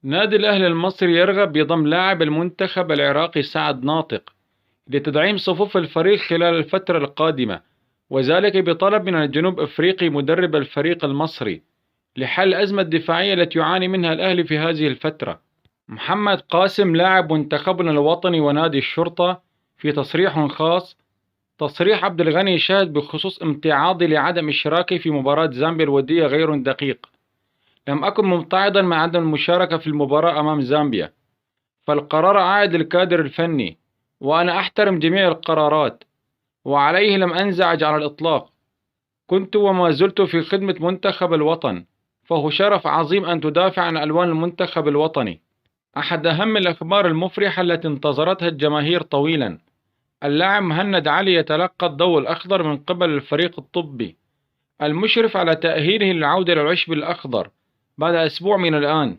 نادي الأهلي المصري يرغب بضم لاعب المنتخب العراقي سعد ناطق لتدعيم صفوف الفريق خلال الفترة القادمة، وذلك بطلب من الجنوب أفريقي مدرب الفريق المصري لحل الأزمة الدفاعية التي يعاني منها الأهلي في هذه الفترة. محمد قاسم لاعب منتخبنا الوطني ونادي الشرطة في تصريح خاص. تصريح عبد الغني شاهد بخصوص امتعاضي لعدم إشراكي في مباراة زامبيا الودية غير دقيق. لم أكن ممتعضا مع عدم المشاركة في المباراة أمام زامبيا، فالقرار عائد للكادر الفني، وأنا أحترم جميع القرارات، وعليه لم أنزعج على الإطلاق. كنت وما زلت في خدمة منتخب الوطن، فهو شرف عظيم أن تدافع عن ألوان المنتخب الوطني. أحد أهم الأخبار المفرحة التي انتظرتها الجماهير طويلا: اللاعب مهند علي يتلقى الضوء الأخضر من قبل الفريق الطبي المشرف على تأهيله للعودة للعشب الأخضر بعد أسبوع من الآن.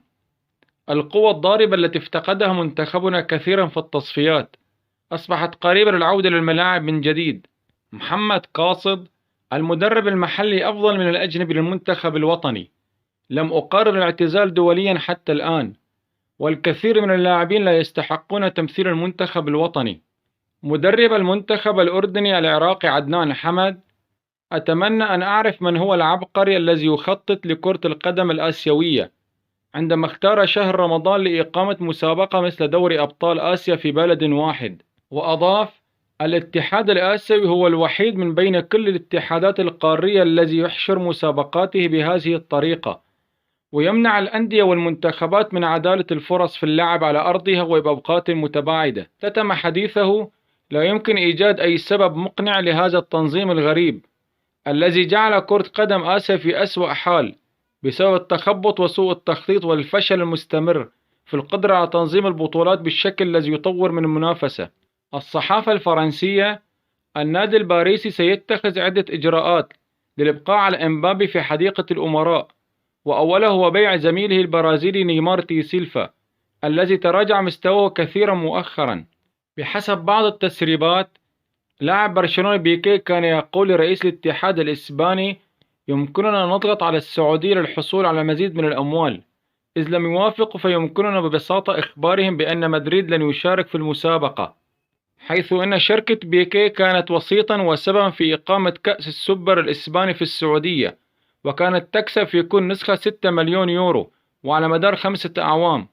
القوة الضاربة التي افتقدها منتخبنا كثيرا في التصفيات أصبحت قريبة للعودة للملاعب من جديد. محمد قاصد المدرب المحلي أفضل من الأجنبي للمنتخب الوطني. لم أقرر الاعتزال دوليا حتى الآن، والكثير من اللاعبين لا يستحقون تمثيل المنتخب الوطني. مدرب المنتخب الأردني العراقي عدنان حمد: أتمنى أن أعرف من هو العبقري الذي يخطط لكرة القدم الآسيوية عندما اختار شهر رمضان لإقامة مسابقة مثل دوري أبطال آسيا في بلد واحد. وأضاف: الاتحاد الآسيوي هو الوحيد من بين كل الاتحادات القارية الذي يحشر مسابقاته بهذه الطريقة، ويمنع الأندية والمنتخبات من عدالة الفرص في اللعب على أرضها وبأوقات متباعدة. ختم حديثه: لا يمكن إيجاد أي سبب مقنع لهذا التنظيم الغريب الذي جعل كرة قدم آسيا في أسوأ حال بسبب التخبط وسوء التخطيط والفشل المستمر في القدرة على تنظيم البطولات بالشكل الذي يطور من المنافسة. الصحافة الفرنسية: النادي الباريسي سيتخذ عدة إجراءات للإبقاء على إمبابي في حديقة الأمراء، وأوله هو بيع زميله البرازيلي نيمار دي سيلفا الذي تراجع مستواه كثيرا مؤخرا. بحسب بعض التسريبات، لاعب برشلونة بيكيه كان يقول لرئيس الاتحاد الإسباني: يمكننا أن نضغط على السعودية للحصول على مزيد من الأموال، إذ لم يوافقوا فيمكننا ببساطة إخبارهم بأن مدريد لن يشارك في المسابقة، حيث أن شركة بيكيه كانت وسيطا وسببا في إقامة كأس السوبر الإسباني في السعودية، وكانت تكسب في كل نسخة 6 مليون يورو وعلى مدار 5 أعوام.